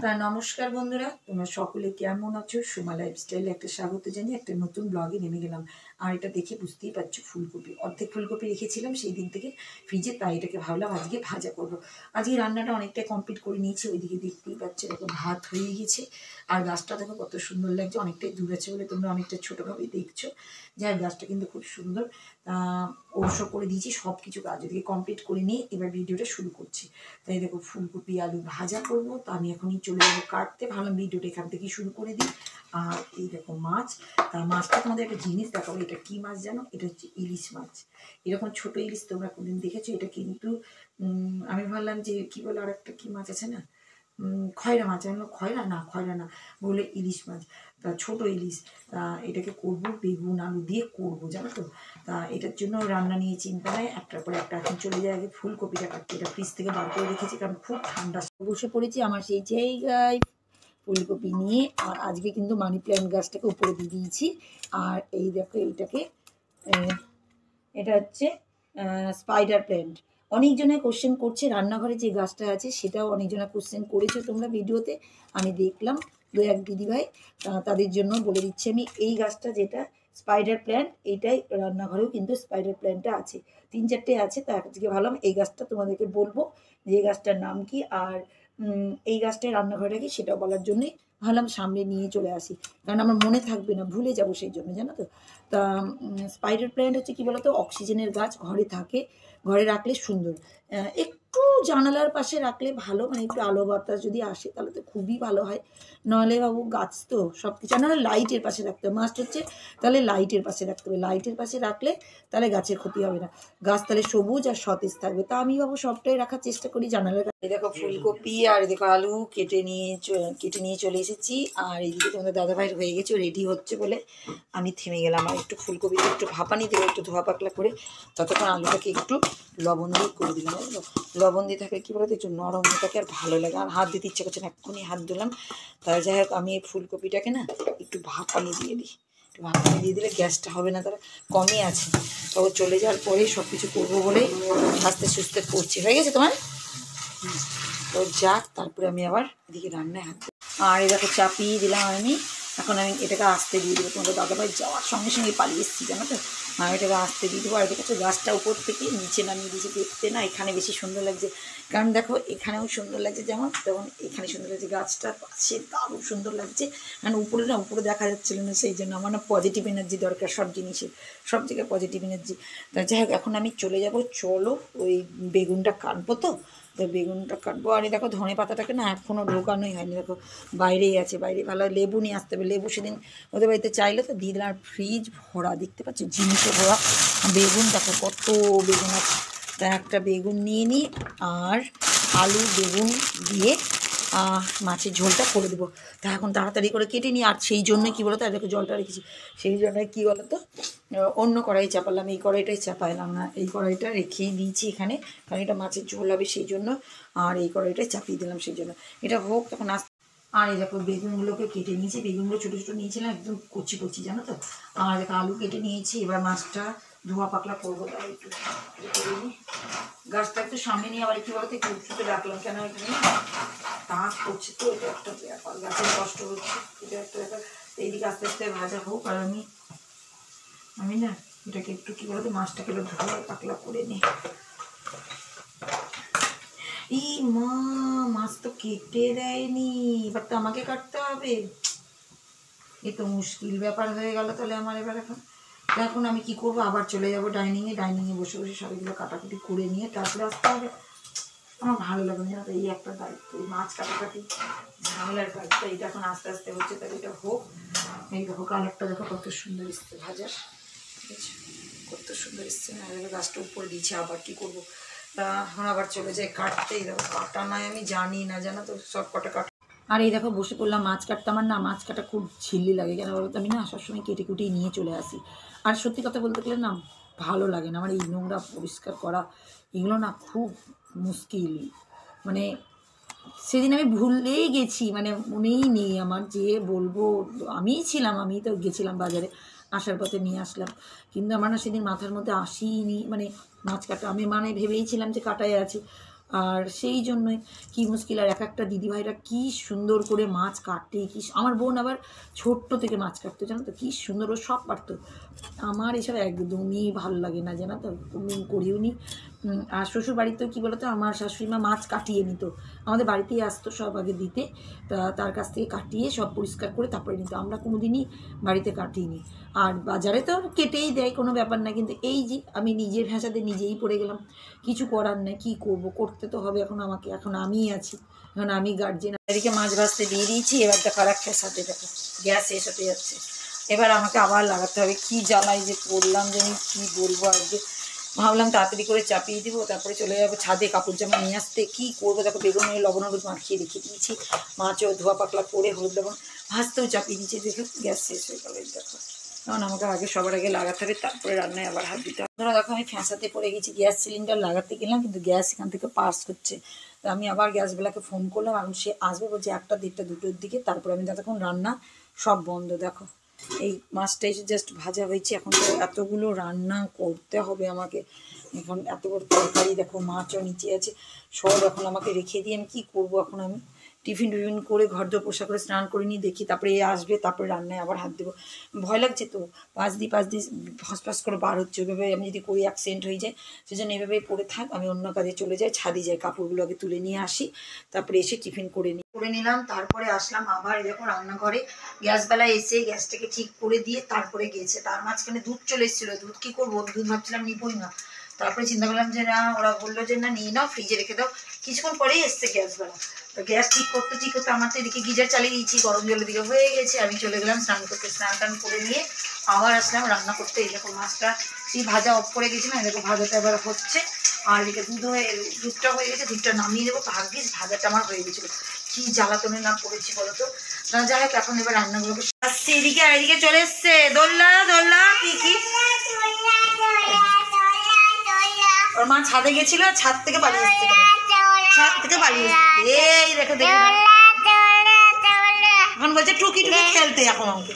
নমস্কার বন্ধুরা, তোমরা সকলে কেমন আছো? সুমা লাইফস্টাইলে একটা স্বাগত জানিয়ে একটা নতুন ব্লগে নেমে গেলাম। আর এটা দেখে বুঝতেই পারছো, ফুলকপি অর্ধেক ফুলকপি রেখেছিলাম সেই দিন থেকে ফ্রিজে, তাই এটাকে ভাবলাম আজকে ভাজা করবো। আজকে রান্নাটা অনেকটাই কমপ্লিট করে নিয়েছি। ওইদিকে দেখতেই পাচ্ছ এরকম ভাত হয়ে গেছে। আর গাছটা দেখো কত সুন্দর লাগছে, অনেকটাই দূর আছে বলে তোমরা অনেকটা ছোটোভাবেই দেখছো। যাই গাছটা কিন্তু খুব সুন্দর। ওরসব করে দিয়েছি, সব কিছু কাজ ওদিকে কমপ্লিট করে নিয়ে এবার ভিডিওটা শুরু করছি। তাই দেখো ফুলকপি আলু ভাজা করবো, তো আমি এখনই চলে যাবো কাটতে। ভাবলাম ভিডিওটা এখান থেকেই শুরু করে দিই। আর এই দেখো মাছ, তা মাছটা তোমাদের একটা জিনিস দেখাবো। এটা কি মাছ জানো? এটা হচ্ছে ইলিশ মাছ। এরকম ছোট ইলিশ তোমরা কোনদিন দেখেছো? এটা কিন্তু আমি ভাবলাম যে কি বলে আর একটা কি মাছ আছে না, খয়রা মাছ। আমি খয়রা না, খয়রা না, বলে ইলিশ মাছ। তা ছোটো ইলিশ, তা এটাকে করবো বেগুন আলু দিয়ে করবো, জানো তো। তা এটার জন্য রান্না নিয়ে চিন্তা নেই, একটার পরে একটা। এখন চলে যায় আগে ফুলকপিটা কাটতে। এটা ফ্রিজ থেকে বার করে রেখেছি কারণ খুব ঠান্ডা। বসে পড়েছি আমার সেই জায়গায় ফুলকপি নিয়ে। আর আজকে কিন্তু মানি প্ল্যান্ট গাছটাকে উপরে দিয়ে দিয়েছি। আর এই দেখো এইটাকে, এটা হচ্ছে স্পাইডার প্ল্যান্ট। অনেকজনে কোশ্চেন করছে, রান্নাঘরে যে গাছটা আছে সেটাও অনেকজনে কোশ্চেন করেছো তোমরা ভিডিওতে, আমি দেখলাম দু এক দিদিভাই। তাদের জন্য বলে দিচ্ছি আমি, এই গাছটা যেটা স্পাইডার প্ল্যান্ট, এইটাই রান্নাঘরেও কিন্তু স্পাইডার প্ল্যান্টটা আছে, 3-4টে আছে। তা আজকে ভাবলাম এই গাছটা তোমাদেরকে বলবো যে এই গাছটার নাম কি, আর এই গাছটায় রান্নাঘরে কি সেটাও বলার জন্যই ভাবলাম সামনে নিয়ে চলে আসি। কারণ আমার মনে থাকবে না, ভুলে যাবো সেই জন্য, জানো তো। তা স্পাইডার প্ল্যান্ট হচ্ছে কি বলতো, অক্সিজেনের গাছ, ঘরে থাকে, ঘরে রাখলে সুন্দর। একটু জানালার পাশে রাখলে ভালো, মানে একটু আলো বাতাস যদি আসে তাহলে তো খুবই ভালো হয়। নাহলে বাবু গাছ তো সব কিছু, নাহলে লাইটের পাশে রাখতে হবে, মাস্ট হচ্ছে তাহলে লাইটের পাশে রাখতে হবে। লাইটের পাশে রাখলে তাহলে গাছের ক্ষতি হবে না, গাছ তাহলে সবুজ আর সতেজ থাকবে। তা আমি বাবু সবটাই রাখার চেষ্টা করি জানালার কাছে। দেখো ফুলকপি আর দেখো আলু কেটে নিয়ে চলে এসেছি। আর এইদিকে তোমাদের দাদাভাইয়ের হয়ে গেছে, রেডি হচ্ছে বলে আমি থেমে গেলাম। আর একটু ফুলকপিতে একটু ভাপানি দেবো, একটু ধোয়া পাকলা করে। ততক্ষণ আলুটাকে একটু লবণ দিয়ে করে দিলাম। লবণ দিয়ে থাকলে কী বলতো, একটু নরম হয়ে থাকে আর ভালো লাগে। আর হাত দিতে ইচ্ছে করছে না, এক্ষুনি হাত দিলাম। তাহলে যাই হোক, আমি এই ফুলকপিটাকে না একটু ভাপানি দিয়ে দিই। একটু ভাপানি দিয়ে দিলে গ্যাসটা হবে না, তারা কমই আছে। তবে চলে যাওয়ার পরেই সব কিছু করবো বলেই আস্তে সুস্তে করছি। হয়ে গেছে তোমার? তো যাক, তারপরে আমি আবার এদিকে রান্নায় হাত। আর এটাকে চাপিয়ে দিলাম আমি। এখন আমি এটাকে আস্তে দিয়ে দেবো। তোমাদের দাদাভাই যাওয়ার সঙ্গে সঙ্গে পালিয়ে এসেছি, জানো তো। আমি এটাকে আস্তে দিয়ে দেবো। আর দেখেছো গাছটা উপর থেকে নিচে নামিয়ে দিয়েছে, দেখতে না এখানে বেশি সুন্দর লাগছে। কারণ দেখো এখানেও সুন্দর লাগছে যেমন তেমন এখানে সুন্দর লাগছে। গাছটার পাশে দারুণ সুন্দর লাগছে। কারণ উপরে দেখা যাচ্ছিল না, সেই জন্য আমার না পজিটিভ এনার্জি দরকার সব জিনিসে, সব জায়গায় পজিটিভ এনার্জি। তা যাই হোক, এখন আমি চলে যাব। চলো ওই বেগুনটা কাটবো, তো বেগুনটা কাটবো। আর এই দেখো ধনে পাতাটাকে না এখনও ঢোকানোই হয়নি, দেখো বাইরেই আছে। বাইরে ভালো লেবু নিয়ে আসতে হবে। লেবু সেদিন ওদের বাড়িতে চাইলে তো দিয়ে দিলাম। আর ফ্রিজ ভরা, দেখতে পাচ্ছি জিনিসও ভরা। বেগুন দেখো কত বেগুন আছে। তা একটা বেগুন নিয়ে নিই, আর আলু বেগুন দিয়ে মাছের ঝোলটা করে দেবো। তা এখন তাড়াতাড়ি করে কেটে নিই। আর সেই জন্য কী বলো তো, দেখো জলটা রেখেছি, সেই জন্য কী বলো তো, অন্য কড়াই চাপালাম, এই কড়াইটাই চাপাইলাম না। এই কড়াইটা রেখেই দিয়েছি এখানে, কারণ এটা মাছের ঝোল হবে সেই জন্য। আর এই কড়াইটাই চাপিয়ে দিলাম সেই জন্য। এটা হোক তখন আর এই দেখো বেগুনগুলোকে কেটে নিয়েছি। বেগুনগুলো ছোটো ছোটো নিয়েছিলাম, একদম কচি কচি, জানো তো। আর দেখো আলু কেটে নিয়েছি। এবার মাছটা ধোয়া পাকলা করবো, তাই একটু করে নিই। গাছটা একটু সামনে নিয়ে আবার কী বলতো একটু উঁচুতে রাখলাম, কেন এখানে তাঁত করছে তো, এটা একটা ব্যাপার, গাছের কষ্ট হচ্ছে, এটা একটা ব্যাপার। এইদিকে আস্তে আস্তে ভাজা হোক। আর আমি না এটাকে একটু কী বলতো, মাছটাকে একটু ধোয়া পাকলা করে নিই। এই মাছ তো কেটে দেয়নি, এবার তো আমাকে কাটতে হবে। এই তো মুশকিল ব্যাপার হয়ে গেল তাহলে আমার। এবার এখন আমি কি করবো, আবার চলে যাবো ডাইনিংয়ে বসে বসে সবগুলো কাটাকুটি করে নিয়ে তারপরে আসতে হবে। আমার ভালো লাগে না, এই একটা দায়িত্ব, এই মাছ কাটাকাটি ঝামেলার কাজটা। এটা এখন আস্তে আস্তে হচ্ছে, তাহলে এটা হোক। এই দেখো কালারটা দেখো কত সুন্দর এসছে ভাজার, ঠিক আছে, কত সুন্দর এসছে না। গাছটা উপরে দিয়েছি, আবার কি করবো। তা এখন আবার চলে যায় কাটতে। এই দেখো কাটা নাই, আমি জানি না, জানো তো, সব কটা কাটা। আর এই দেখো বসে পড়লাম মাছ কাটতে। আমার না মাছ কাটা খুব ঝিল্লি লাগে, কেন বলতো, আমি না সবসময় কেটে কুটেই নিয়ে চলে আসি। আর সত্যি কথা বলতে গেলে না ভালো লাগে না আমার এই নোংরা পরিষ্কার করা, এগুলো না খুব মুশকিল। মানে সেদিন আমি ভুলেই গেছি, মানে মনেই নেই আমার যে বলবো। আমিই ছিলাম, আমি তো গেছিলাম বাজারে, আসার পথে নিয়ে আসলাম। কিন্তু আমার না সেদিন মাথার মধ্যে আসিনি, মানে মাছ কাটা আমি মানে ভেবেইছিলাম যে কাটাই আছে। আর সেই জন্যই কি মুশকিল। আর এক একটা দিদিভাইরা কি সুন্দর করে মাছ কাটে, কি আমার বোন আবার ছোট্ট থেকে মাছ কাটতো জানো তো, কি সুন্দর ও সব পারতো। আমার এসব একদমই ভালো লাগে না জানো তো, করিও নি। আর শ্বশুর বাড়িতেও কী বলতো, আমার শাশুড়ি মা মাছ কাটিয়ে নিত, আমাদের বাড়িতেই আসতো সব আগে দিতে, তার কাছ থেকে কাটিয়ে সব পরিষ্কার করে তারপরে নিত। আমরা কোনো দিনই বাড়িতে কাটিনি। আর বাজারে তো কেটেই দেয়, কোনো ব্যাপার না। কিন্তু এই যে আমি নিজের ভাষাতে নিজেই পড়ে গেলাম, কিছু করার নেই, কী করবো, করতে তো হবে এখন আমাকে, এখন আমিই আছি, এখন আমি গার্জেন। এদিকে মাছ ভাজতে দিয়ে দিয়েছি, এবার দেখো আর একটা সাথে দেখো গ্যাস শেষ হতে যাচ্ছে, এবার আমাকে আবার লাগাতে হবে। কি জ্বালাই যে পড়লাম যে আমি কী বলবো। আজকে ভাবলাম তাড়াতাড়ি করে চাপিয়ে দিব, তারপরে চলে যাবো ছাদে কাপড় জামা নিয়ে আসতে। কী করবো দেখো, বেগুন লবণ হলুদ মাখিয়ে রেখে দিয়েছি, মাছও ধোয়া পাকলা করে হলুদ লবণ ভাজতেও চাপিয়ে দিয়েছি। দেখো গ্যাস শেষ হয়ে গেল, দেখো। কারণ আমাকে আগে সবার আগে লাগাতে হবে, তারপরে রান্নায় আবার হাত দিতে হবে। ধরো দেখো আমি ফ্যাঁসাতে পড়ে গেছি, গ্যাস সিলিন্ডার লাগাতে গেলাম কিন্তু গ্যাস এখান থেকে পাস করছে। তো আমি আবার গ্যাসবেলাকে ফোন করলাম, এখন সে আসবে বলছে 1টা 1:30 2টোর দিকে। তারপরে আমি যতক্ষণ রান্না সব বন্ধ। দেখো এই মাছটা এসে জাস্ট ভাজা হয়েছে, এখন তো এতগুলো রান্না করতে হবে আমাকে, এখন এত বড় তরকারি দেখো, মাছও নিচে আছে, সব এখন আমাকে রেখে দিয়ে আমি কী করবো। এখন আমি টিফিন করে ঘর দোর পোষা করে স্নান করে নিয়ে দেখি, তারপরে এ আসবে, তারপরে রান্নায় আবার হাত দেবো। ভয় লাগছে তো, পাঁচ দিয়ে ফসফাস করে বার হচ্ছে, ওইভাবে আমি যদি করি অ্যাক্সিডেন্ট হয়ে যায়, সেজন্য এভাবেই পড়ে থাক। আমি অন্য কাজে চলে যাই, ছাদে যাই, কাপড়গুলো আগে তুলে নিয়ে আসি, তারপরে এসে টিফিন করে নিলাম। তারপরে আসলাম আবার এরকম রান্নাঘরে, গ্যাসবেলায় এসে গ্যাসটাকে ঠিক করে দিয়ে তারপরে গিয়েছে। তার মাঝখানে দুধ চলে এসেছিলো, দুধ কী করবো, দুধ ভাবছিলাম নিবই না। তারপরে চিন্তা করলাম যে না, ওরা বললো যে না নিয়ে নাও, ফ্রিজে রেখে দাও। কিছুক্ষণ পরেই এসছে গ্যাসবেলা। তো গ্যাস ঠিক করতে আমার তো এদিকে গিজার চালিয়ে দিয়েছি, গরম জলের দিকে হয়ে গেছে। আমি চলে গেলাম স্নান করতে, স্নান টান করে নিয়ে আবার আসলাম রান্না করতে। এই দেখো মাছটা সেই ভাজা অফ করে গেছি না, দেখো ভাজাটা এবার হচ্ছে। আর এদিকে দুধটা হয়ে গেছে, দুধটা নামিয়ে দেবো। ভাগ্যিস ভাজাটা আমার হয়ে গেছিলো, কি জ্বালাতনে না পড়েছি বলতো। না যাই হোক, এখন এবার রান্নাগুলোকে আসছে এদিকে, আর এদিকে চলে এসছে দোল্লা দোল্লা কি কি। ওর মা ছাদে গেছিল, ছাদ থেকে পালিয়ে এসছে, ছাদ থেকে পালিয়ে এসছে। এই দেখো দেখে এখন বলছে টুকি টুকি খেলতে। এখন আমাকে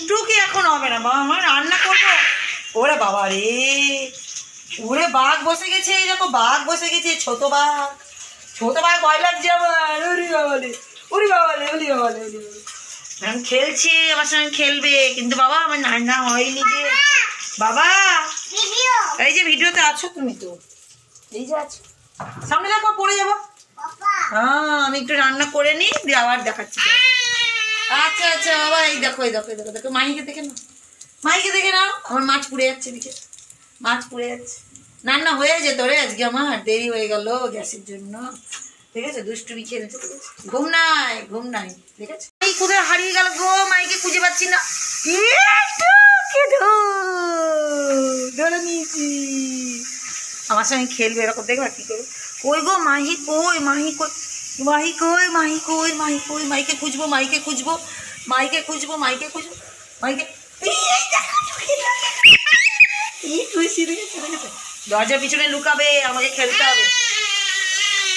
টুকি এখন হবে না বাবা, আমার রান্না করবো। ওরে বাবা রে, ওরে বাঘ বসে গেছে, এই দেখো বাঘ বসে গেছে, ছোট বাঘ, ছোট বাঘ ভয় লাগছে আমার। ওরে বাবালে, ওরে বাবালে, ওরে বাবালে, ওরে বাবালে। এখন খেলছে আমার সঙ্গে, খেলবে, কিন্তু বাবা আমার রান্না হয়নি যে বাবা। এই যে ভিডিওতে আছো তুমি, তো এই যে আছো, সামনে দেখো পড়ে যাবো। হ্যাঁ আমি একটু রান্না করে নিই, দিয়ে আবার দেখাচ্ছি। আচ্ছা আচ্ছা বাবা, এই দেখো এই দেখো এই দেখো, দেখো মাইকে দেখে নাও, মাইকে দেখে নাও। আমার মাছ পুড়ে যাচ্ছে, দিকে মাছ পুড়ে যাচ্ছে। রান্না হয়ে যেত রে, আজকে আমার দেরি হয়ে গেল গ্যাসের জন্য। ঠিক আছে, দুষ্টুমি খেলছে, ঠিক আছে, ঘুম নাই ঘুম নাই, ঠিক আছে। এই কোথায় হারিয়ে গেল গো, মাইকে খুঁজে পাচ্ছি না। ধরে নিয়েছি, আমার সঙ্গে খেলবে এরকম, দেখবা কি করবো। কই গো মাহি, কই মাহি, কই মাহি, কই মাহি, কই মাহি, কই মাইকে খুঁজবো, মাইকে খুঁজবো, মাইকে খুঁজবো, মাইকে খুঁজবো, মাইকে। দরজার পিছনে লুকাবে, আমাকে খেলতে হবে।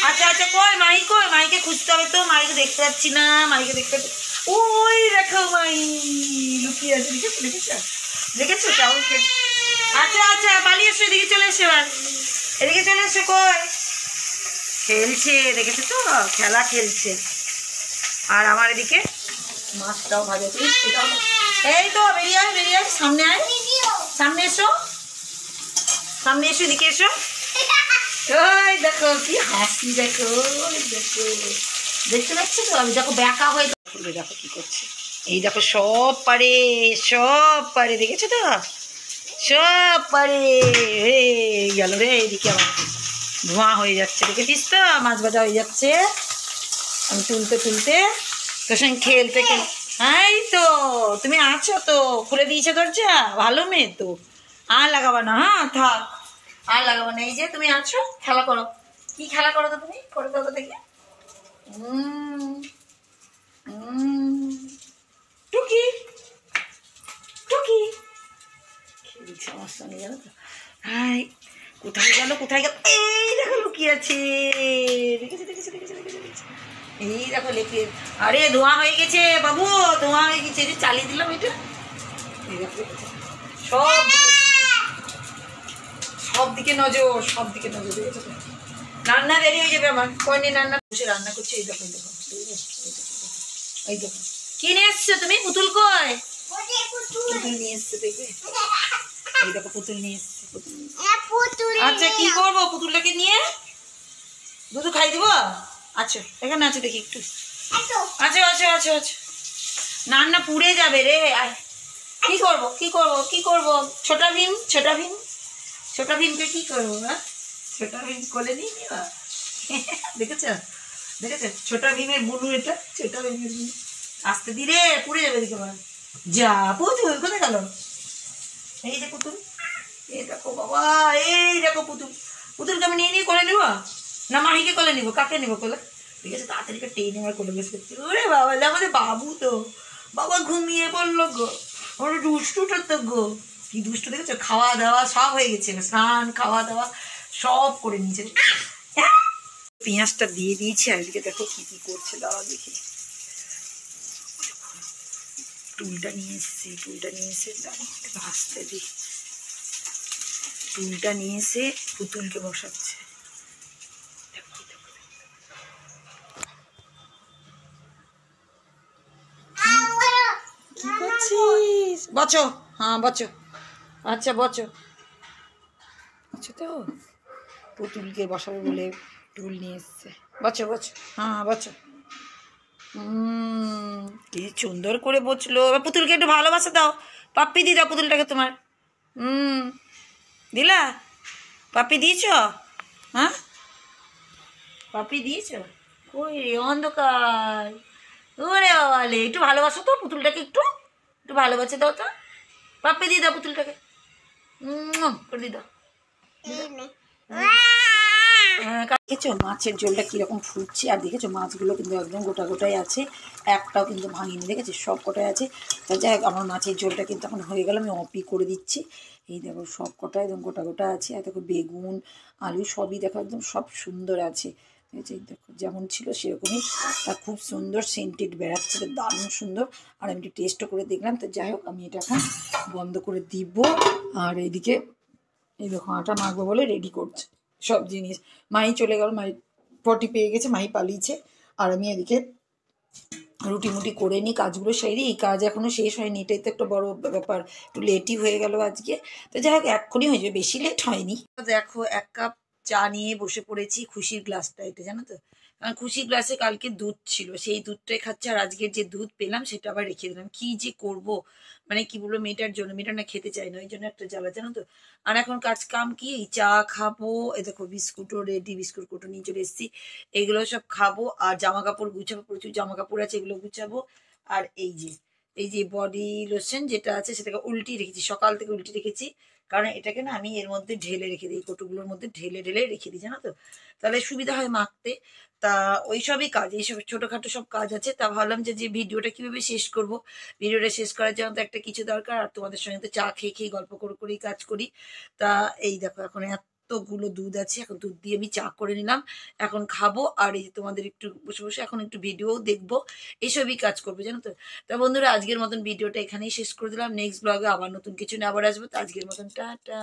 আচ্ছা আচ্ছা, কই মাহি, কই মাইকে খুঁজতে হবে তো, মাইকে দেখতে পাচ্ছি না, মাইকে দেখতে। ওই দেখো মাই লুকিয়ে আছে, দেখেছো দেখেছো দেখেছো কেমন খেলছে। আচ্ছা আচ্ছা পালিয়ে এসো, এদিকে চলে এসো, এবার এদিকে চলে এসো। কই খেলছে, দেখেছো তো, খেলা খেলছে। আর আমার এদিকে মাছটাও ভাজা। এই তো বেরিয়ে আয়, বেরিয়ে আয়, সামনে আয়, সামনে এসো, সামনে এসো, এদিকে এসো। ওই দেখো কি হাসি, দেখো দেখো, দেখতে পাচ্ছ তো, আমি দেখো ব্যাকা হয়ে দেখো কি করছে। এই দেখো সব পারে, সব পারে, দেখেছো তো, সব পারে। গেল রে, এদিকে আমার ধোঁয়া হয়ে যাচ্ছে, দেখেছিস তো, মাছ ভাজা হয়ে যাচ্ছে। আমি তুলতে তুলতে তোর সঙ্গে খেলতে খেলতে। এই তো তুমি আছো তো, খুলে দিয়েছো দরজা, ভালো মেয়ে তো, আর লাগাবা না, হ্যাঁ থাক, আর লাগাবো না। এই যে তুমি আছো, খেলা করো। কি খেলা করো তো তুমি, করে দাও তো দেখি। টুকি টুকি খেলছে আমার সঙ্গে, জানো তো। হাই, কোথায় গেল, কোথায় গেল, এই দেখো লুকিয়ে আছে, দেখেছে দেখেছে দেখেছে দেখেছে দেখেছে, এই দেখো লেখে। আরে ধোঁয়া হয়ে গেছে বাবু, ধোঁয়া হয়ে গেছে, যে চালিয়ে দিলাম এটা। এই দেখো সব সব দিকে নজর, সব দিকে নজর, দেখেছো। রান্না দেরি হয়ে যাবে আমার, কয়নি রান্না বসে রান্না করছে। এই দেখো, এই দেখো, এই দেখো কি নিয়ে এসছো তুমি? পুতুল কই? পুতুল নিয়ে এসছে দেখবে, এই দেখো পুতুল নিয়ে এসছে। আচ্ছা কি করবো পুতুলটাকে নিয়ে? দুধ খাই দিব? আচ্ছা এখানে আছে দেখি একটু। আচ্ছা আচ্ছা আচ্ছা আচ্ছা, রান্না পুড়ে যাবে রে। আর কি করবো কি করবো কি করবো? ছোটা ভীম, ছোটা ভীম, ছোটা ভীমকে কি করবো? হ্যাঁ ছোটা ভীম কোলে নিয়ে নিবা? দেখেছ দেখেছ ছোটা ভীমের বুনু এটা, ছোটা ভীমের বুনু। আস্তে ধীরে পুড়ে যাবে দিকে বল। যা পুতুল কোথায় গেল? এই যে পুতুল, এই দেখো বাবা, এই দেখো পুতুল। পুতুলকে আমি নিয়ে নিয়ে কোলে নিব না মাহিকে কোলে নিব? কাকে নিব কোলে? ঠিক আছে তাড়াতাড়ি টেনে আমার কোলে বসে করছি। ওরে বাবা, আমাদের বাবু তো বাবা ঘুমিয়ে পড়লো গো, ওর দুষ্টুটা তো গো, কি দুষ্টু দেখেছো? খাওয়া দাওয়া সব হয়ে গেছে, স্নান খাওয়া দাওয়া সব করে নিয়েছে। পেঁয়াজটা দিয়ে দিয়েছি, আর এদিকে দেখো কি কি করছে, দাঁড়া দেখি। টুলটা নিয়ে এসছে, টুলটা নিয়ে এসে ভাজতে দিই। টুলটা নিয়ে এসে পুতুলকে বসাচ্ছে। কি করছিস? বচো, হ্যাঁ বচো, আচ্ছা বচো। আচ্ছা তো পুতুলকে বসাবো বলে টুল নিয়ে এসছে। বচো বচো, হ্যাঁ বচো। কি সুন্দর করে বসলো। এবার পুতুলকে একটু ভালোবাসা দাও, পাপ্পি দি দাও পুতুলটাকে তোমার। দিলা? পাপ্পি দিয়েছ? হ্যাঁ পাপ্পি দিয়েছ? ওই অন্ধকার, ওরে বাবালে, একটু ভালোবাসো তো পুতুলটাকে, একটু একটু ভালোবাসে দাও তো। পাপ্পি দিয়ে দাও পুতুলটাকে, করে দিয়ে দাও। দেখেছো মাছের ঝোলটা কিরকম ফুটছে, আর দেখেছো মাছগুলো কিন্তু একদম গোটা গোটাই আছে, একটাও কিন্তু ভাঙিনি, দেখেছি সব কটাই আছে। তা যাই হোক, আমার মাছের ঝোলটা কিন্তু এখন হয়ে গেল, আমি অপি করে দিচ্ছি। এই দেখো সব কটা একদম গোটা গোটা আছে, আর দেখো বেগুন আলু সবই দেখো একদম সব সুন্দর আছে। দেখো যেমন ছিল সেরকমই, আর খুব সুন্দর সেন্টেড বেড়াচ্ছে, দারুণ সুন্দর। আর আমি একটু টেস্টও করে দেখলাম। তো যাই হোক, আমি এটা এখন বন্ধ করে দিব। আর এইদিকে এই দেখো আটা মাখবো বলে রেডি করছে সব জিনিস। মাই চলে গেল, মাই পটি পেয়ে গেছে, মাই পালিয়েছে। আর আমি এদিকে রুটি মুটি করে নিই, কাজগুলো সেরে, এই কাজ এখনও শেষ হয়নি, এটাই তো একটা বড় ব্যাপার, একটু লেটই হয়ে গেল আজকে। তো যাই হোক এক্ষুনি হয়ে যাবে, বেশি লেট হয়নি। দেখো 1 কাপ চা নিয়ে বসে পড়েছি, খুশির গ্লাসটা এটা জানো তো, কারণ খুশির গ্লাসে কালকে দুধ ছিল, সেই দুধটাই খাচ্ছে। আর আজকের যে দুধ পেলাম সেটা আবার রেখে দিলাম। কি যে করব, মানে কি বলবো, মেয়েটার জন্য, মেয়েটা না খেতে চাই না, ওই জন্য একটা জ্বালা জানো তো। আর এখন কাজ কাম কি, চা খাবো, এ দেখো বিস্কুটও রেডি, বিস্কুট কোটো নিয়ে চলে এসেছি, এগুলো সব খাবো। আর জামা কাপড় গুছাবো, প্রচুর জামা কাপড় আছে, এগুলো গুছাবো। আর এই যে বডি লোশন যেটা আছে সেটাকে উল্টি রেখেছি, সকাল থেকে উল্টি রেখেছি, কারণ এটাকে না আমি এর মধ্যে ঢেলে রেখে দিই, কৌটোগুলোর মধ্যে ঢেলে ঢেলে রেখে দিই জানো তো, তাহলে সুবিধা হয় মাখতে। তা ওই সবই কাজ, এইসব ছোটোখাটো সব কাজ আছে। তা ভাবলাম যে ভিডিওটা কিভাবে শেষ করব, ভিডিওটা শেষ করার জন্য তো একটা কিছু দরকার, আর তোমাদের সঙ্গে তো চা খেয়ে খেয়ে গল্প করে করেই কাজ করি। তা এই দেখো এখন এতগুলো দুধ আছে, এখন দুধ দিয়ে আমি চা করে নিলাম, এখন খাবো। আর এই যে তোমাদের একটু বসে বসে এখন একটু ভিডিও দেখবো, এইসবই কাজ করবো জানো তো। তা বন্ধুরা আজকের মতন ভিডিওটা এখানেই শেষ করে দিলাম, নেক্সট ব্লগে আবার নতুন কিছু নিয়ে আবার আসবো। তো আজকের মতন টাটা।